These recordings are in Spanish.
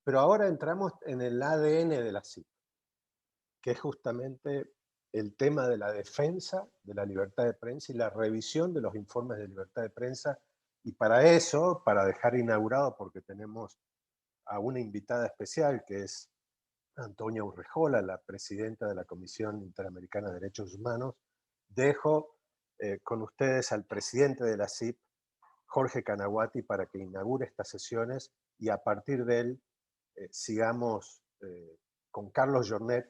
Pero ahora entramos en el ADN de la CIP, que es justamente el tema de la defensa de la libertad de prensa y la revisión de los informes de libertad de prensa. Y para eso, para dejar inaugurado, porque tenemos a una invitada especial, que es Antonia Urrejola, la presidenta de la Comisión Interamericana de Derechos Humanos, dejo con ustedes al presidente de la CIP, Jorge Canaguati, para que inaugure estas sesiones y a partir de él sigamos con Carlos Jornet,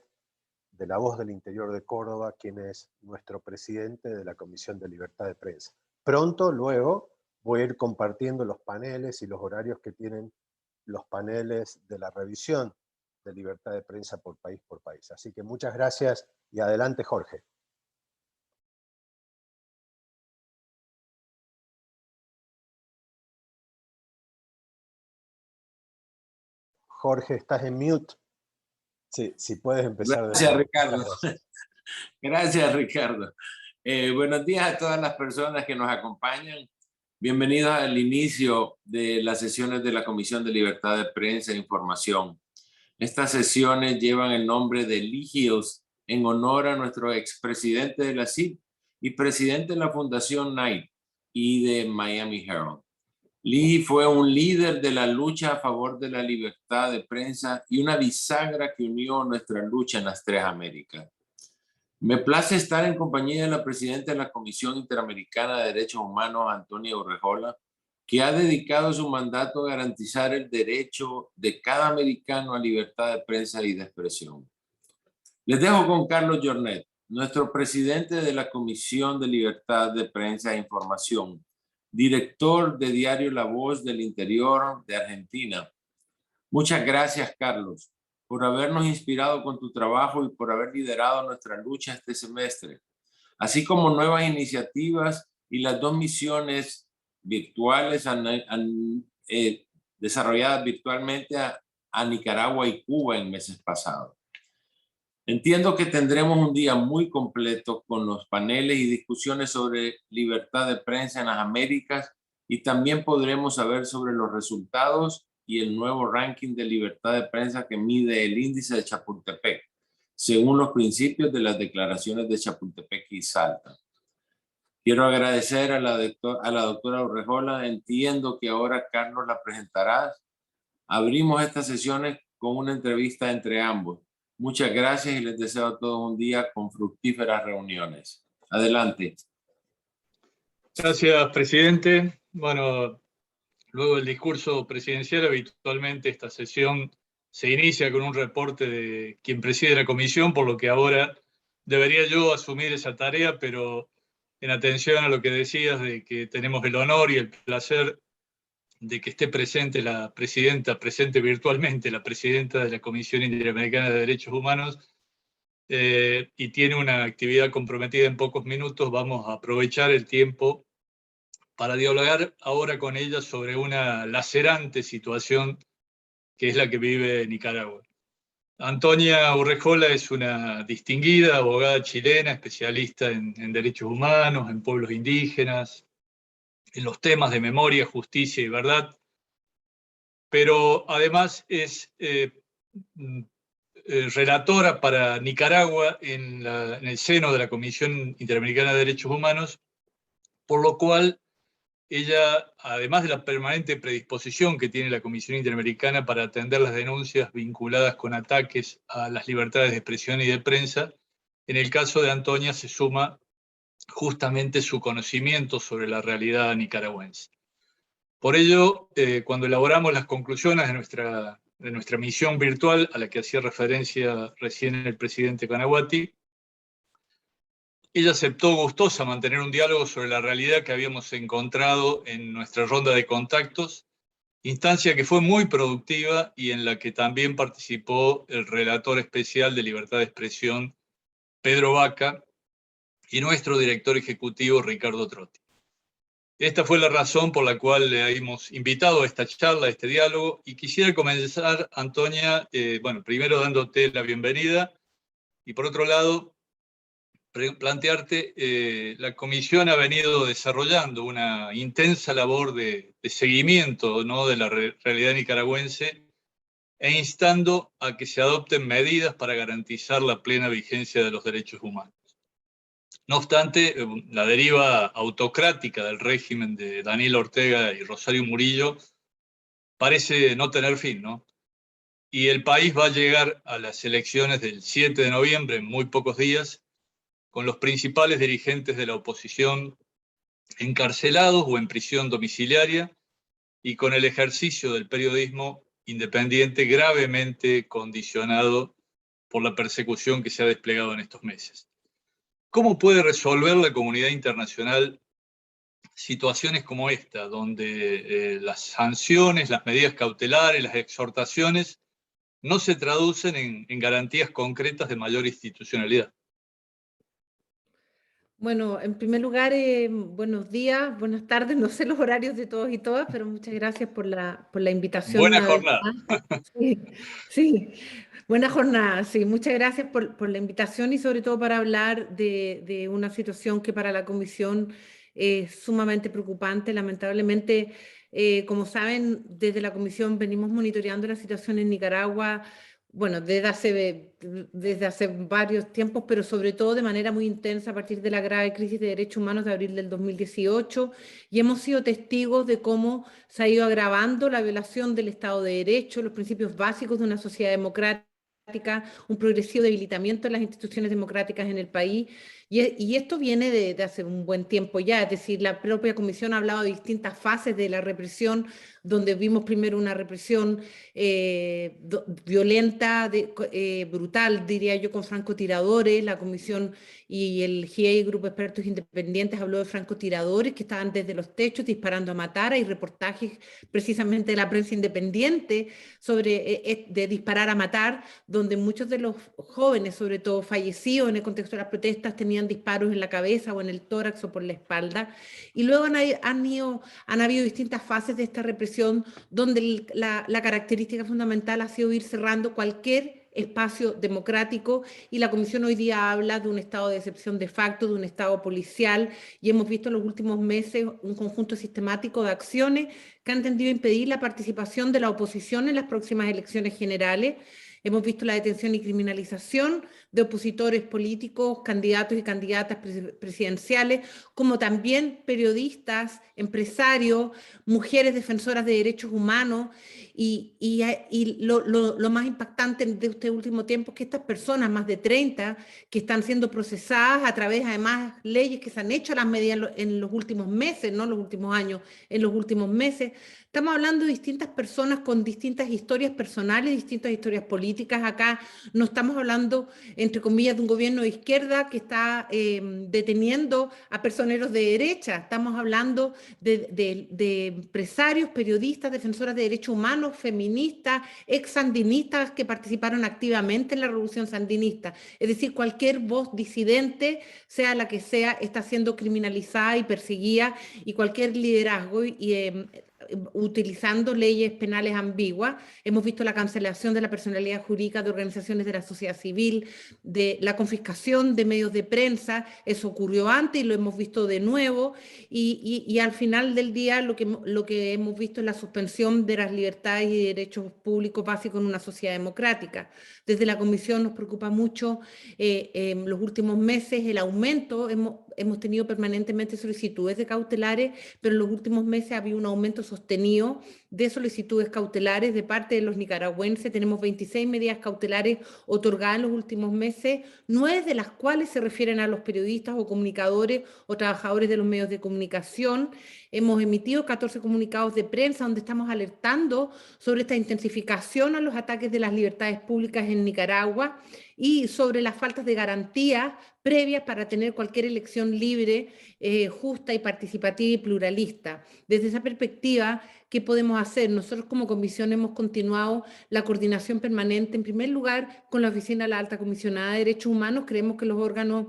de La Voz del Interior de Córdoba, quien es nuestro presidente de la Comisión de Libertad de Prensa. Pronto, luego, voy a ir compartiendo los paneles y los horarios que tienen los paneles de la revisión de libertad de prensa por país. Así que muchas gracias y adelante, Jorge. Jorge, estás en mute. Sí, si puedes empezar de Gracias, nuevo. Ricardo. Muchas gracias. Gracias, Ricardo. Buenos días a todas las personas que nos acompañan. Bienvenidos al inicio de las sesiones de la Comisión de Libertad de Prensa e Información. Estas sesiones llevan el nombre de Ligios en honor a nuestro expresidente de la CIP y presidente de la Fundación Knight y de Miami Herald. Lee fue un líder de la lucha a favor de la libertad de prensa y una bisagra que unió nuestra lucha en las tres Américas. Me place estar en compañía de la presidenta de la Comisión Interamericana de Derechos Humanos, Antonia Urrejola, que ha dedicado su mandato a garantizar el derecho de cada americano a libertad de prensa y de expresión. Les dejo con Carlos Jornet, nuestro presidente de la Comisión de Libertad de Prensa e Información, director de diario La Voz del Interior de Argentina. Muchas gracias, Carlos, por habernos inspirado con tu trabajo y por haber liderado nuestra lucha este semestre, así como nuevas iniciativas y las dos misiones virtuales desarrolladas virtualmente a Nicaragua y Cuba en meses pasados. Entiendo que tendremos un día muy completo con los paneles y discusiones sobre libertad de prensa en las Américas y también podremos saber sobre los resultados y el nuevo ranking de libertad de prensa que mide el índice de Chapultepec, según los principios de las declaraciones de Chapultepec y Salta. Quiero agradecer a la doctora Urrejola. Entiendo que ahora Carlos la presentará. Abrimos estas sesiones con una entrevista entre ambos. Muchas gracias y les deseo a todos un día con fructíferas reuniones. Adelante. Gracias, presidente. Bueno, luego del discurso presidencial, habitualmente esta sesión se inicia con un reporte de quien preside la comisión, por lo que ahora debería yo asumir esa tarea, pero en atención a lo que decías de que tenemos el honor y el placer de que esté presente la presidenta, presente virtualmente la presidenta de la Comisión Interamericana de Derechos Humanos, y tiene una actividad comprometida en pocos minutos, vamos a aprovechar el tiempo para dialogar ahora con ella sobre una lacerante situación que es la que vive Nicaragua. Antonia Urrejola es una distinguida abogada chilena, especialista en derechos humanos, en pueblos indígenas, en los temas de memoria, justicia y verdad, pero además es relatora para Nicaragua en el seno de la Comisión Interamericana de Derechos Humanos, por lo cual ella, además de la permanente predisposición que tiene la Comisión Interamericana para atender las denuncias vinculadas con ataques a las libertades de expresión y de prensa, en el caso de Antonia se suma justamente su conocimiento sobre la realidad nicaragüense. Por ello, cuando elaboramos las conclusiones de nuestra misión virtual, a la que hacía referencia recién el presidente Canaguati, ella aceptó gustosa mantener un diálogo sobre la realidad que habíamos encontrado en nuestra ronda de contactos, instancia que fue muy productiva y en la que también participó el relator especial de libertad de expresión, Pedro Vaca, y nuestro director ejecutivo, Ricardo Trotti. Esta fue la razón por la cual le hemos invitado a esta charla, a este diálogo, y quisiera comenzar, Antonia, primero dándote la bienvenida, y por otro lado, plantearte, la comisión ha venido desarrollando una intensa labor de seguimiento, ¿no?, de la realidad nicaragüense, e instando a que se adopten medidas para garantizar la plena vigencia de los derechos humanos. No obstante, la deriva autocrática del régimen de Daniel Ortega y Rosario Murillo parece no tener fin, ¿no? Y el país va a llegar a las elecciones del 7 de noviembre, en muy pocos días, con los principales dirigentes de la oposición encarcelados o en prisión domiciliaria y con el ejercicio del periodismo independiente gravemente condicionado por la persecución que se ha desplegado en estos meses. ¿Cómo puede resolver la comunidad internacional situaciones como esta, donde las sanciones, las medidas cautelares, las exhortaciones no se traducen en garantías concretas de mayor institucionalidad? Bueno, en primer lugar, buenos días, buenas tardes, no sé los horarios de todos y todas, pero muchas gracias por la invitación Buena una vez jornada. más. Sí, sí, buena jornada, sí, muchas gracias por la invitación y sobre todo para hablar de una situación que para la Comisión es sumamente preocupante. Lamentablemente, como saben, desde la Comisión venimos monitoreando la situación en Nicaragua, bueno, desde hace varios tiempos, pero sobre todo de manera muy intensa a partir de la grave crisis de derechos humanos de abril del 2018, y hemos sido testigos de cómo se ha ido agravando la violación del Estado de Derecho, los principios básicos de una sociedad democrática, un progresivo debilitamiento de las instituciones democráticas en el país, y esto viene de hace un buen tiempo ya, es decir, la propia Comisión ha hablado de distintas fases de la represión, donde vimos primero una represión violenta, brutal, diría yo, con francotiradores. La Comisión y el GIEI, Grupo de Expertos Independientes, habló de francotiradores que estaban desde los techos disparando a matar. Hay reportajes precisamente de la prensa independiente sobre de disparar a matar, donde muchos de los jóvenes, sobre todo fallecidos en el contexto de las protestas, tenían disparos en la cabeza o en el tórax o por la espalda. Y luego han habido distintas fases de esta represión donde la característica fundamental ha sido ir cerrando cualquier espacio democrático, y la Comisión hoy día habla de un estado de excepción de facto, de un estado policial, y hemos visto en los últimos meses un conjunto sistemático de acciones que han tendido a impedir la participación de la oposición en las próximas elecciones generales. Hemos visto la detención y criminalización de opositores políticos, candidatos y candidatas presidenciales, como también periodistas, empresarios, mujeres defensoras de derechos humanos. Y lo más impactante de este último tiempo es que estas personas, más de 30, que están siendo procesadas a través, además, leyes que se han hecho a las medidas en los últimos meses, no los últimos años, en los últimos meses. Estamos hablando de distintas personas con distintas historias personales, distintas historias políticas. Acá no estamos hablando, entre comillas, de un gobierno de izquierda que está deteniendo a personeros de derecha. Estamos hablando de empresarios, periodistas, defensoras de derechos humanos, feministas, ex sandinistas que participaron activamente en la revolución sandinista. Es decir, cualquier voz disidente, sea la que sea, está siendo criminalizada y perseguida, y cualquier liderazgo utilizando leyes penales ambiguas. Hemos visto la cancelación de la personalidad jurídica de organizaciones de la sociedad civil, de la confiscación de medios de prensa. Eso ocurrió antes y lo hemos visto de nuevo, y al final del día lo que hemos visto es la suspensión de las libertades y derechos públicos básicos en una sociedad democrática. Desde la Comisión nos preocupa mucho en los últimos meses el aumento. Hemos tenido permanentemente solicitudes de cautelares, pero en los últimos meses ha habido un aumento sostenido de solicitudes cautelares de parte de los nicaragüenses. Tenemos 26 medidas cautelares otorgadas en los últimos meses, 9 de las cuales se refieren a los periodistas o comunicadores o trabajadores de los medios de comunicación. Hemos emitido 14 comunicados de prensa donde estamos alertando sobre esta intensificación a los ataques de las libertades públicas en Nicaragua y sobre las faltas de garantías previas para tener cualquier elección libre, justa y participativa y pluralista. Desde esa perspectiva, ¿qué podemos hacer? Nosotros como Comisión hemos continuado la coordinación permanente, en primer lugar, con la Oficina de la Alta Comisionada de Derechos Humanos. Creemos que los órganos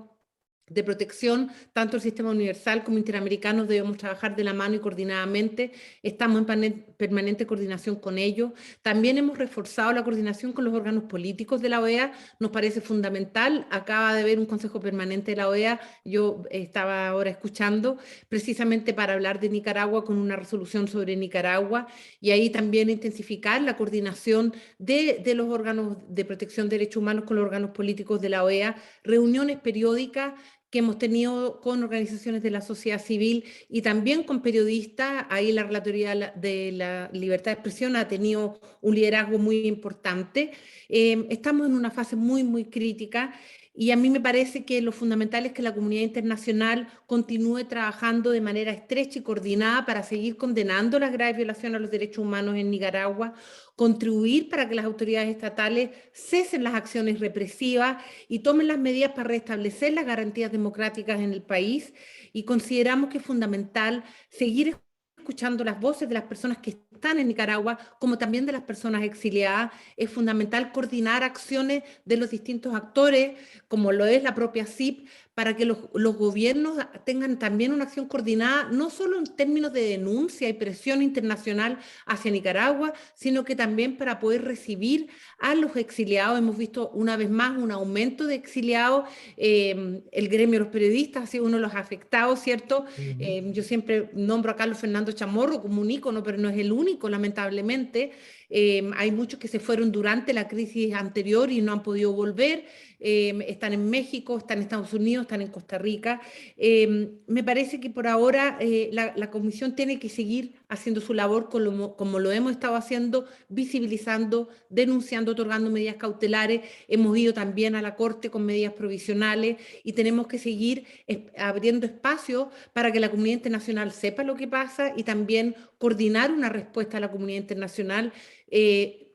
de protección, tanto el sistema universal como interamericanos, debemos trabajar de la mano y coordinadamente. Estamos en permanente coordinación con ellos. También hemos reforzado la coordinación con los órganos políticos de la OEA, nos parece fundamental. Acaba de haber un Consejo Permanente de la OEA, yo estaba ahora escuchando, precisamente para hablar de Nicaragua, con una resolución sobre Nicaragua, y ahí también intensificar la coordinación de los órganos de protección de derechos humanos con los órganos políticos de la OEA, reuniones periódicas que hemos tenido con organizaciones de la sociedad civil y también con periodistas. Ahí la Relatoría de la Libertad de Expresión ha tenido un liderazgo muy importante. Estamos en una fase muy, muy crítica, y a mí me parece que lo fundamental es que la comunidad internacional continúe trabajando de manera estrecha y coordinada para seguir condenando las graves violaciones a los derechos humanos en Nicaragua, contribuir para que las autoridades estatales cesen las acciones represivas y tomen las medidas para restablecer las garantías democráticas en el país. Y consideramos que es fundamental seguir escuchando las voces de las personas que están en Nicaragua, como también de las personas exiliadas. Es fundamental coordinar acciones de los distintos actores, como lo es la propia CIP, para que los gobiernos tengan también una acción coordinada, no solo en términos de denuncia y presión internacional hacia Nicaragua, sino que también para poder recibir a los exiliados. Hemos visto una vez más un aumento de exiliados. El gremio de los periodistas ha sido uno de los afectados, ¿cierto? Yo siempre nombro a Carlos Fernando Chamorro como un ícono, pero no es el único, lamentablemente. Hay muchos que se fueron durante la crisis anterior y no han podido volver. Están en México, están en Estados Unidos, están en Costa Rica. Me parece que por ahora la Comisión tiene que seguir haciendo su labor como lo hemos estado haciendo, visibilizando, denunciando, otorgando medidas cautelares. Hemos ido también a la Corte con medidas provisionales y tenemos que seguir abriendo espacios para que la comunidad internacional sepa lo que pasa y también coordinar una respuesta a la comunidad internacional.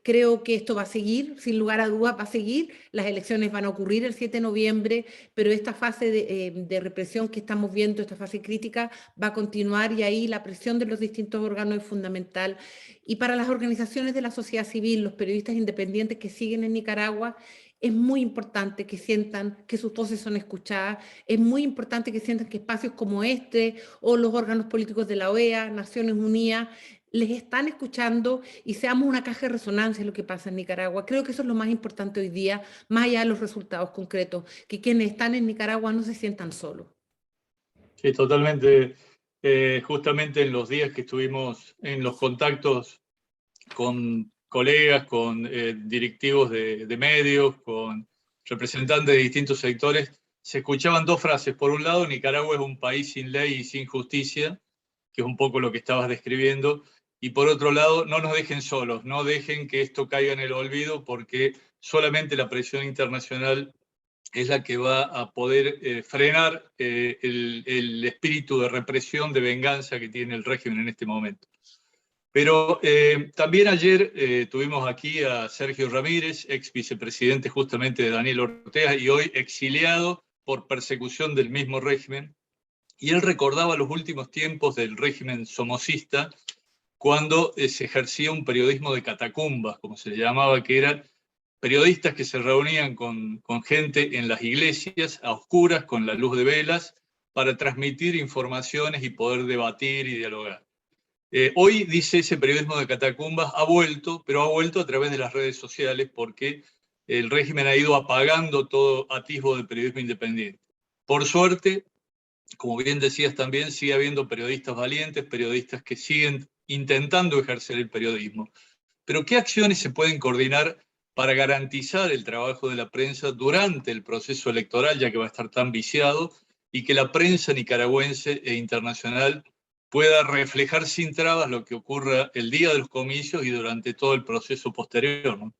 Creo que esto va a seguir, sin lugar a dudas va a seguir. Las elecciones van a ocurrir el 7 de noviembre, pero esta fase de represión que estamos viendo, esta fase crítica, va a continuar, y ahí la presión de los distintos órganos es fundamental. Y para las organizaciones de la sociedad civil, los periodistas independientes que siguen en Nicaragua, es muy importante que sientan que sus voces son escuchadas, es muy importante que sientan que espacios como este o los órganos políticos de la OEA, Naciones Unidas, les están escuchando, y seamos una caja de resonancia de lo que pasa en Nicaragua. Creo que eso es lo más importante hoy día, más allá de los resultados concretos, que quienes están en Nicaragua no se sientan solos. Sí, totalmente. Justamente en los días que estuvimos en los contactos con colegas, con directivos de medios, con representantes de distintos sectores, se escuchaban dos frases. Por un lado, Nicaragua es un país sin ley y sin justicia, que es un poco lo que estabas describiendo. Y por otro lado, no nos dejen solos, no dejen que esto caiga en el olvido, porque solamente la presión internacional es la que va a poder frenar el espíritu de represión, de venganza que tiene el régimen en este momento. Pero también ayer tuvimos aquí a Sergio Ramírez, ex vicepresidente justamente de Daniel Ortega y hoy exiliado por persecución del mismo régimen. Y él recordaba los últimos tiempos del régimen somocista, cuando se ejercía un periodismo de catacumbas, como se le llamaba, que eran periodistas que se reunían con gente en las iglesias, a oscuras, con la luz de velas, para transmitir informaciones y poder debatir y dialogar. Hoy, dice, ese periodismo de catacumbas ha vuelto, pero ha vuelto a través de las redes sociales, porque el régimen ha ido apagando todo atisbo de periodismo independiente. Por suerte, como bien decías también, sigue habiendo periodistas valientes, periodistas que siguen intentando ejercer el periodismo. Pero ¿qué acciones se pueden coordinar para garantizar el trabajo de la prensa durante el proceso electoral, ya que va a estar tan viciado, y que la prensa nicaragüense e internacional pueda reflejar sin trabas lo que ocurra el día de los comicios y durante todo el proceso posterior, ¿no?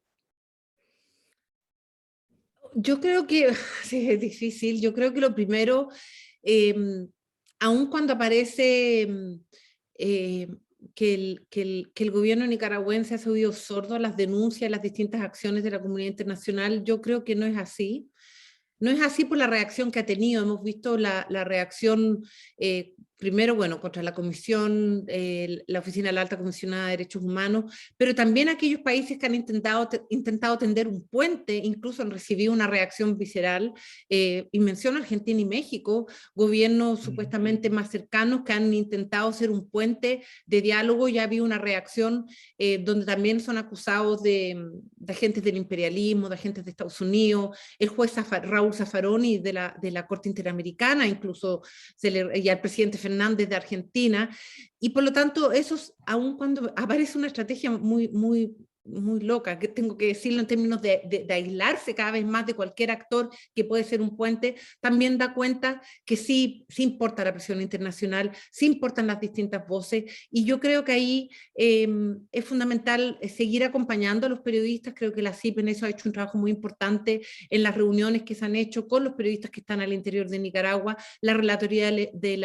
Yo creo que, sí, es difícil, yo creo que lo primero, aun cuando aparece que el gobierno nicaragüense ha sido sordo a las denuncias, a las distintas acciones de la comunidad internacional, yo creo que no es así. No es así por la reacción que ha tenido. Hemos visto la reacción primero, bueno, contra la Comisión, la Oficina de la Alta Comisionada de Derechos Humanos, pero también aquellos países que han intentado tender un puente, incluso han recibido una reacción visceral, y menciono Argentina y México, gobiernos supuestamente más cercanos que han intentado ser un puente de diálogo, y ha habido una reacción donde también son acusados de agentes del imperialismo, de agentes de Estados Unidos, el juez Raúl Zaffaroni de la Corte Interamericana, incluso y al presidente Fernández de Argentina, y por lo tanto, esos, aun cuando aparece una estrategia muy loca, que tengo que decirlo en términos de aislarse cada vez más de cualquier actor que puede ser un puente, también da cuenta que sí importa la presión internacional, sí importan las distintas voces, y yo creo que ahí es fundamental seguir acompañando a los periodistas. Creo que la CIP en eso ha hecho un trabajo muy importante en las reuniones que se han hecho con los periodistas que están al interior de Nicaragua, la Relatoría de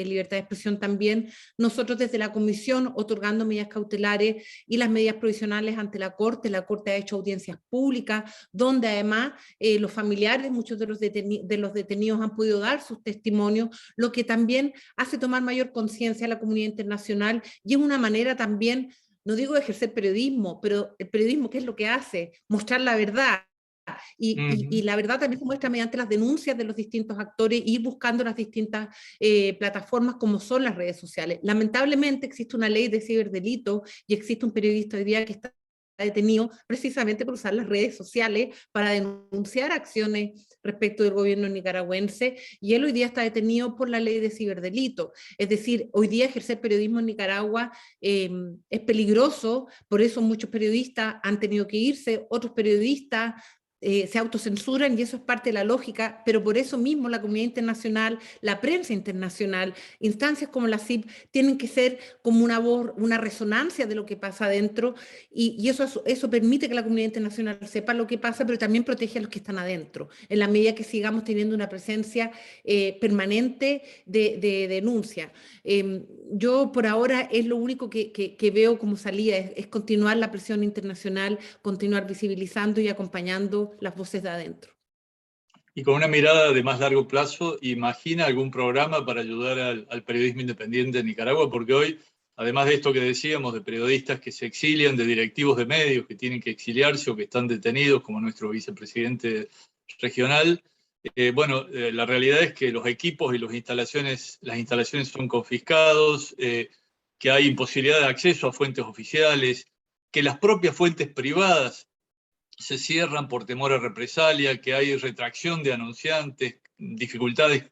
Libertad de Expresión también, nosotros desde la Comisión otorgando medidas cautelares y las medidas provisionales ante la Corte ha hecho audiencias públicas, donde además los familiares, muchos de los detenidos han podido dar sus testimonios, lo que también hace tomar mayor conciencia a la comunidad internacional, y es una manera también, no digo de ejercer periodismo, pero el periodismo, ¿qué es lo que hace? Mostrar la verdad. Y la verdad también se muestra mediante las denuncias de los distintos actores, ir buscando las distintas plataformas como son las redes sociales. Lamentablemente existe una ley de ciberdelito y existe un periodista hoy día que está detenido precisamente por usar las redes sociales para denunciar acciones respecto del gobierno nicaragüense, y él hoy día está detenido por la ley de ciberdelito. Es decir, hoy día ejercer periodismo en Nicaragua es peligroso, por eso muchos periodistas han tenido que irse, otros periodistas se autocensuran, y eso es parte de la lógica, pero por eso mismo la comunidad internacional, la prensa internacional, instancias como la CIP tienen que ser como una voz, una resonancia de lo que pasa adentro, y eso permite que la comunidad internacional sepa lo que pasa, pero también protege a los que están adentro, en la medida que sigamos teniendo una presencia permanente de denuncia. Yo por ahora es lo único que veo como salida, es continuar la presión internacional, continuar visibilizando y acompañando las voces de adentro. Y con una mirada de más largo plazo, ¿imagina algún programa para ayudar al periodismo independiente en Nicaragua? Porque hoy, además de esto que decíamos, de periodistas que se exilian, de directivos de medios que tienen que exiliarse o que están detenidos, como nuestro vicepresidente regional, la realidad es que los equipos y las instalaciones son confiscados, que hay imposibilidad de acceso a fuentes oficiales, que las propias fuentes privadas se cierran por temor a represalia, que hay retracción de anunciantes, dificultades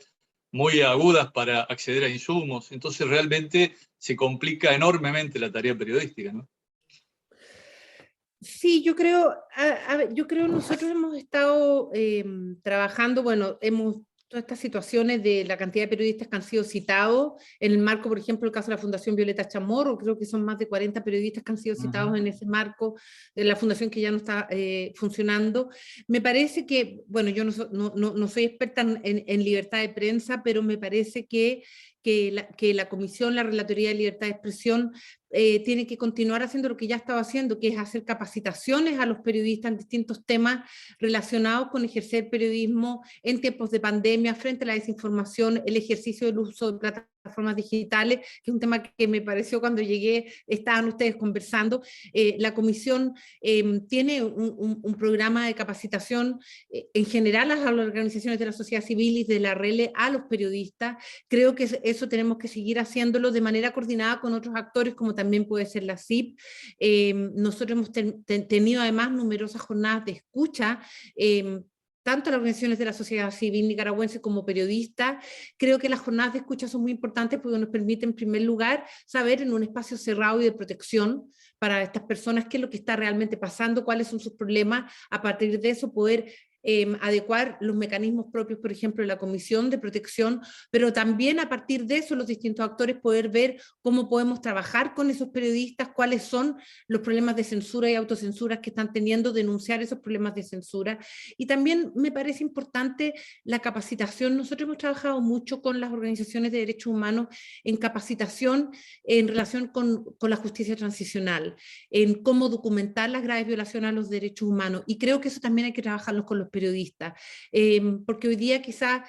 muy agudas para acceder a insumos. Entonces realmente se complica enormemente la tarea periodística, ¿no? Sí, yo creo nosotros hemos estado trabajando, todas estas situaciones de la cantidad de periodistas que han sido citados, en el marco, por ejemplo, el caso de la Fundación Violeta Chamorro, creo que son más de 40 periodistas que han sido citados en ese marco de la fundación que ya no está funcionando. Me parece que, yo no soy experta en libertad de prensa, pero me parece que la Comisión, la Relatoría de Libertad de Expresión, tiene que continuar haciendo lo que ya estaba haciendo, que es hacer capacitaciones a los periodistas en distintos temas relacionados con ejercer periodismo en tiempos de pandemia, frente a la desinformación, el ejercicio del uso de plataformas digitales, que es un tema que me pareció cuando llegué, estaban ustedes conversando. La Comisión tiene un programa de capacitación en general a las organizaciones de la sociedad civil y de la RELE a los periodistas. Creo que eso tenemos que seguir haciéndolo de manera coordinada con otros actores, como también puede ser la CIP. Nosotros hemos tenido además numerosas jornadas de escucha, tanto las organizaciones de la sociedad civil nicaragüense como periodistas. Creo que las jornadas de escucha son muy importantes porque nos permiten, en primer lugar, saber en un espacio cerrado y de protección para estas personas qué es lo que está realmente pasando, cuáles son sus problemas, a partir de eso poder adecuar los mecanismos propios, por ejemplo, de la Comisión de Protección, pero también a partir de eso los distintos actores poder ver cómo podemos trabajar con esos periodistas, cuáles son los problemas de censura y autocensura que están teniendo, denunciar esos problemas de censura. Y también me parece importante la capacitación. Nosotros hemos trabajado mucho con las organizaciones de derechos humanos en capacitación en relación con la justicia transicional, en cómo documentar las graves violaciones a los derechos humanos, y creo que eso también hay que trabajarlo con los periodistas, porque hoy día quizás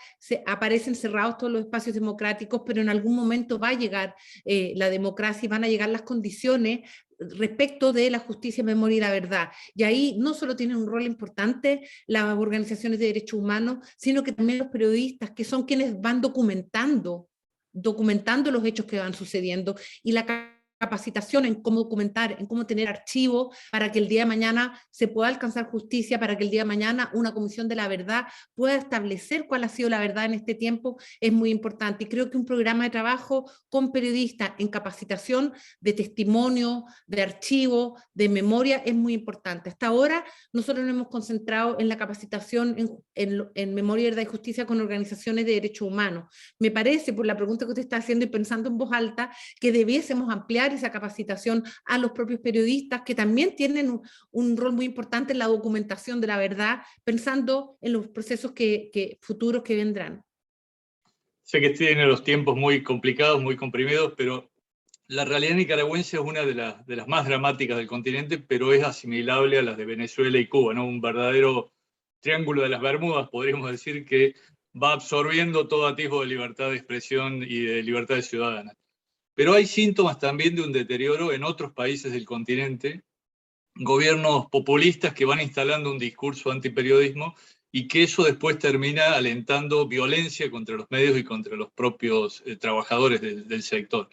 aparecen cerrados todos los espacios democráticos, pero en algún momento va a llegar la democracia y van a llegar las condiciones respecto de la justicia, memoria y la verdad. Y ahí no solo tienen un rol importante las organizaciones de derechos humanos, sino que también los periodistas, que son quienes van documentando los hechos que van sucediendo, y la capacitación en cómo documentar, en cómo tener archivos para que el día de mañana se pueda alcanzar justicia, para que el día de mañana una comisión de la verdad pueda establecer cuál ha sido la verdad en este tiempo, es muy importante. Y creo que un programa de trabajo con periodistas en capacitación de testimonio, de archivo, de memoria, es muy importante. Hasta ahora nosotros nos hemos concentrado en la capacitación en memoria, verdad y justicia con organizaciones de derechos humanos. Me parece, por la pregunta que usted está haciendo y pensando en voz alta, que debiésemos ampliar esa capacitación a los propios periodistas, que también tienen un rol muy importante en la documentación de la verdad, pensando en los procesos futuros que vendrán. Sé que tiene los tiempos muy complicados, muy comprimidos, pero la realidad nicaragüense es una de las más dramáticas del continente, pero es asimilable a las de Venezuela y Cuba, ¿no? Un verdadero triángulo de las Bermudas, podríamos decir, que va absorbiendo todo atisbo de libertad de expresión y de libertades ciudadanas. Pero hay síntomas también de un deterioro en otros países del continente, gobiernos populistas que van instalando un discurso antiperiodismo y que eso después termina alentando violencia contra los medios y contra los propios trabajadores del sector.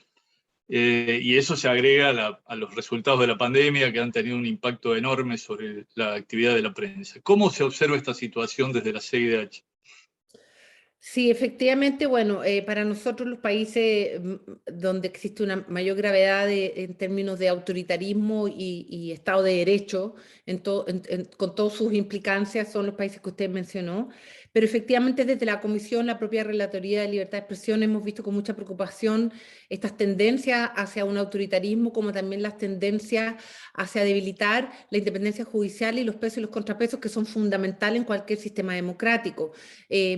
Y eso se agrega a los resultados de la pandemia, que han tenido un impacto enorme sobre la actividad de la prensa. ¿Cómo se observa esta situación desde la CIDH? Sí, efectivamente, bueno, para nosotros los países donde existe una mayor gravedad en términos de autoritarismo y Estado de Derecho, con todas sus implicancias, son los países que usted mencionó. Pero efectivamente desde la Comisión, la propia Relatoría de Libertad de Expresión, hemos visto con mucha preocupación estas tendencias hacia un autoritarismo, como también las tendencias hacia debilitar la independencia judicial y los pesos y los contrapesos, que son fundamentales en cualquier sistema democrático.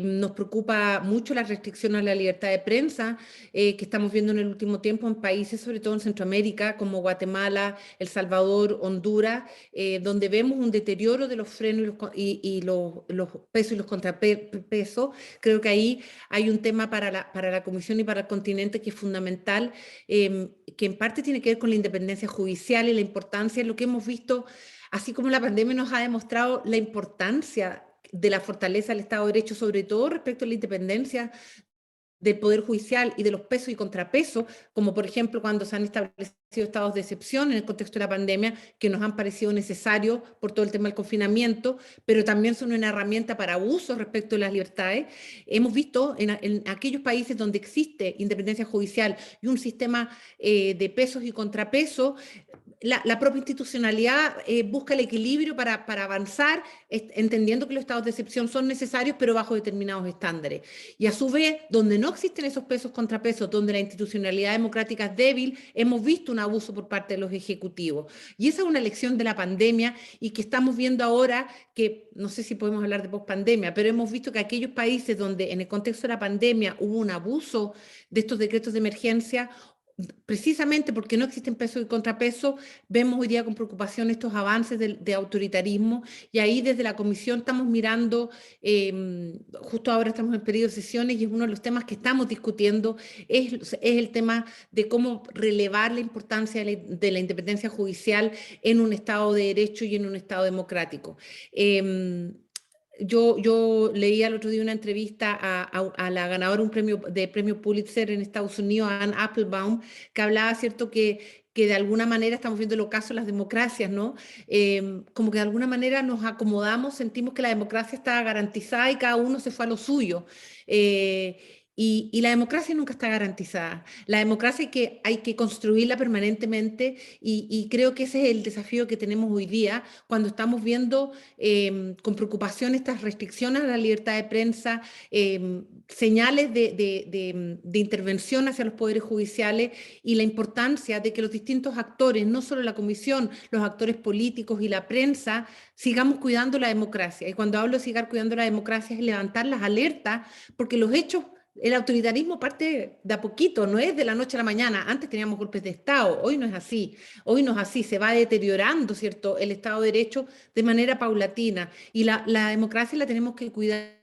Nos preocupa mucho la restricción a la libertad de prensa que estamos viendo en el último tiempo en países, sobre todo en Centroamérica, como Guatemala, El Salvador, Honduras, donde vemos un deterioro de los frenos y los pesos y los contrapesos. Creo que ahí hay un tema para la Comisión y para el continente que es fundamental, que en parte tiene que ver con la independencia judicial y la importancia, lo que hemos visto, así como la pandemia nos ha demostrado la importancia de la fortaleza del Estado de Derecho, sobre todo respecto a la independencia del Poder Judicial y de los pesos y contrapesos, como por ejemplo cuando se han establecido estados de excepción en el contexto de la pandemia, que nos han parecido necesarios por todo el tema del confinamiento, pero también son una herramienta para abusos respecto de las libertades. Hemos visto en aquellos países donde existe independencia judicial y un sistema de pesos y contrapesos, la propia institucionalidad busca el equilibrio para avanzar, entendiendo que los estados de excepción son necesarios, pero bajo determinados estándares. Y a su vez, donde no existen esos pesos contrapesos, donde la institucionalidad democrática es débil, hemos visto un abuso por parte de los ejecutivos. Y esa es una lección de la pandemia y que estamos viendo ahora, que no sé si podemos hablar de pospandemia, pero hemos visto que aquellos países donde en el contexto de la pandemia hubo un abuso de estos decretos de emergencia, precisamente porque no existen pesos y contrapesos, vemos hoy día con preocupación estos avances de autoritarismo, y ahí desde la Comisión estamos mirando, justo ahora estamos en periodo de sesiones y es uno de los temas que estamos discutiendo, es el tema de cómo relevar la importancia de la independencia judicial en un Estado de Derecho y en un Estado democrático. Yo leí el otro día una entrevista a la ganadora de premio Pulitzer en Estados Unidos, Anne Applebaum, que hablaba, ¿cierto?, que de alguna manera estamos viendo el ocaso de las democracias, ¿no? Como que de alguna manera nos acomodamos, sentimos que la democracia está garantizada y cada uno se fue a lo suyo. Y la democracia nunca está garantizada. La democracia hay que construirla permanentemente y creo que ese es el desafío que tenemos hoy día cuando estamos viendo con preocupación estas restricciones a la libertad de prensa, señales de intervención hacia los poderes judiciales y la importancia de que los distintos actores, no solo la Comisión, los actores políticos y la prensa, sigamos cuidando la democracia. Y cuando hablo de seguir cuidando la democracia es levantar las alertas, porque los hechos el autoritarismo parte de a poquito, no es de la noche a la mañana. Antes teníamos golpes de Estado, hoy no es así. Hoy no es así, se va deteriorando, ¿cierto?, el Estado de Derecho de manera paulatina. Y la democracia la tenemos que cuidar,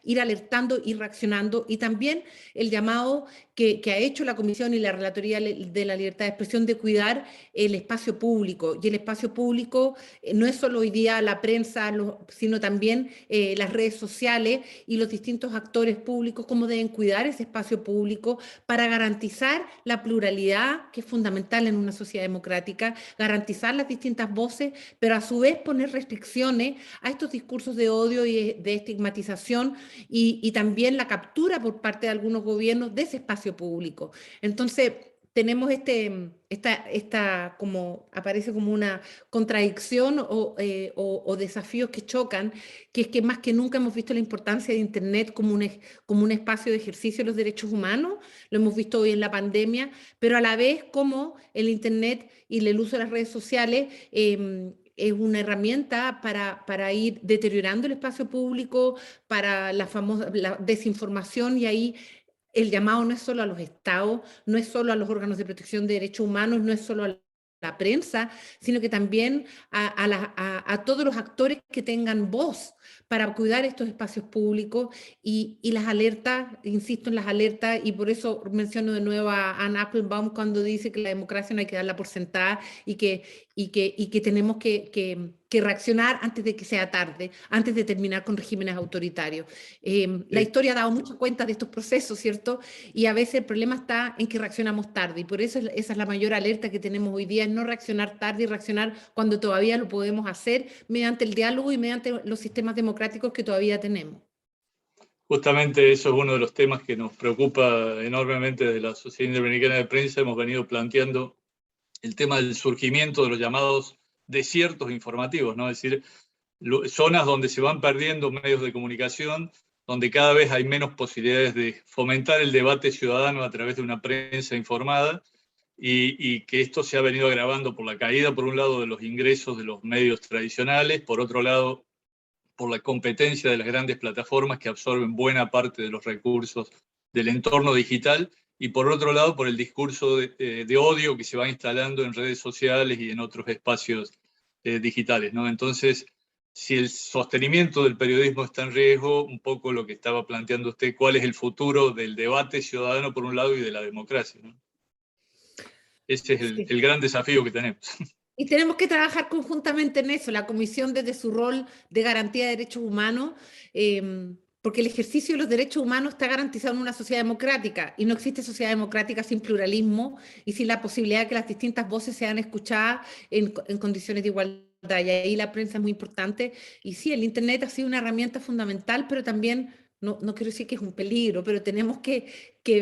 ir alertando, ir reaccionando, y también el llamado que ha hecho la Comisión y la Relatoría de la Libertad de Expresión de cuidar el espacio público. Y el espacio público no es solo hoy día la prensa, sino también las redes sociales y los distintos actores públicos, cómo deben cuidar ese espacio público para garantizar la pluralidad, que es fundamental en una sociedad democrática, garantizar las distintas voces, pero a su vez poner restricciones a estos discursos de odio y de estigmatización, y también la captura por parte de algunos gobiernos de ese espacio público. Entonces, tenemos como aparece como una contradicción o desafíos que chocan, que es que más que nunca hemos visto la importancia de Internet como un espacio de ejercicio de los derechos humanos, lo hemos visto hoy en la pandemia, pero a la vez como el Internet y el uso de las redes sociales es una herramienta para ir deteriorando el espacio público, para la desinformación, y ahí el llamado no es solo a los estados, no es solo a los órganos de protección de derechos humanos, no es solo a la prensa, sino que también a todos los actores que tengan voz para cuidar estos espacios públicos, y las alertas, insisto en las alertas, y por eso menciono de nuevo a Anne Applebaum cuando dice que la democracia no hay que darla por sentada, y que tenemos que reaccionar antes de que sea tarde, antes de terminar con regímenes autoritarios. La historia ha dado mucha cuenta de estos procesos, ¿cierto? Y a veces el problema está en que reaccionamos tarde, y por eso esa es la mayor alerta que tenemos hoy día, es no reaccionar tarde, y reaccionar cuando todavía lo podemos hacer mediante el diálogo y mediante los sistemas democráticos que todavía tenemos. Justamente eso es uno de los temas que nos preocupa enormemente desde la Sociedad Interamericana de Prensa. Hemos venido planteando el tema del surgimiento de los llamados desiertos informativos, ¿no? Es decir, zonas donde se van perdiendo medios de comunicación, donde cada vez hay menos posibilidades de fomentar el debate ciudadano a través de una prensa informada, y que esto se ha venido agravando por la caída, por un lado, de los ingresos de los medios tradicionales, por otro lado, por la competencia de las grandes plataformas que absorben buena parte de los recursos del entorno digital, y por otro lado, por el discurso de odio que se va instalando en redes sociales y en otros espacios digitales, ¿no? Entonces, si el sostenimiento del periodismo está en riesgo, un poco lo que estaba planteando usted, ¿cuál es el futuro del debate ciudadano por un lado y de la democracia, ¿no? Ese es el gran desafío que tenemos. Y tenemos que trabajar conjuntamente en eso, la Comisión desde su rol de garantía de derechos humanos, porque el ejercicio de los derechos humanos está garantizado en una sociedad democrática, y no existe sociedad democrática sin pluralismo y sin la posibilidad de que las distintas voces sean escuchadas en condiciones de igualdad. Y ahí la prensa es muy importante. Y sí, el Internet ha sido una herramienta fundamental, pero también, no quiero decir que es un peligro, pero tenemos que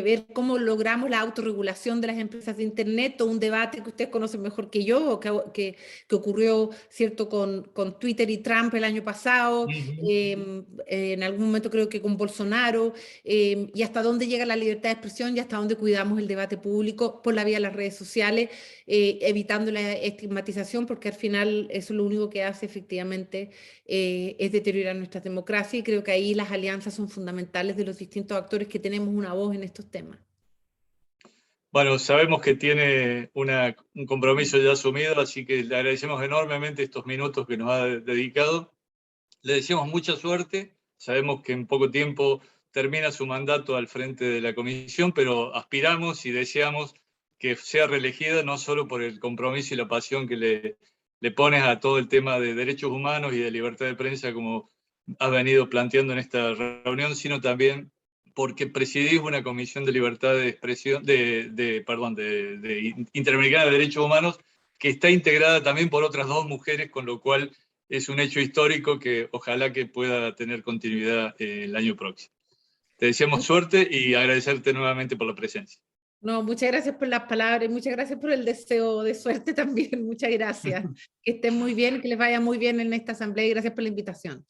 ver cómo logramos la autorregulación de las empresas de Internet, o un debate que ustedes conocen mejor que yo, que ocurrió, ¿cierto?, con Twitter y Trump el año pasado, en algún momento creo que con Bolsonaro, y hasta dónde llega la libertad de expresión y hasta dónde cuidamos el debate público por la vía de las redes sociales, evitando la estigmatización, porque al final eso lo único que hace efectivamente es deteriorar nuestras democracias, y creo que ahí las alianzas son fundamentales de los distintos actores que tenemos una voz en estos temas. Bueno, sabemos que tiene un compromiso ya asumido, así que le agradecemos enormemente estos minutos que nos ha dedicado. Le deseamos mucha suerte. Sabemos que en poco tiempo termina su mandato al frente de la comisión, pero aspiramos y deseamos que sea reelegida, no solo por el compromiso y la pasión que le pones a todo el tema de derechos humanos y de libertad de prensa, como has venido planteando en esta reunión, sino también porque presidís una comisión de libertad de expresión, Interamericana de Derechos Humanos, que está integrada también por otras 2 mujeres, con lo cual es un hecho histórico que ojalá que pueda tener continuidad el año próximo. Te deseamos suerte y agradecerte nuevamente por la presencia. No, muchas gracias por las palabras y muchas gracias por el deseo de suerte también. Muchas gracias. Que estén muy bien, que les vaya muy bien en esta asamblea, y gracias por la invitación.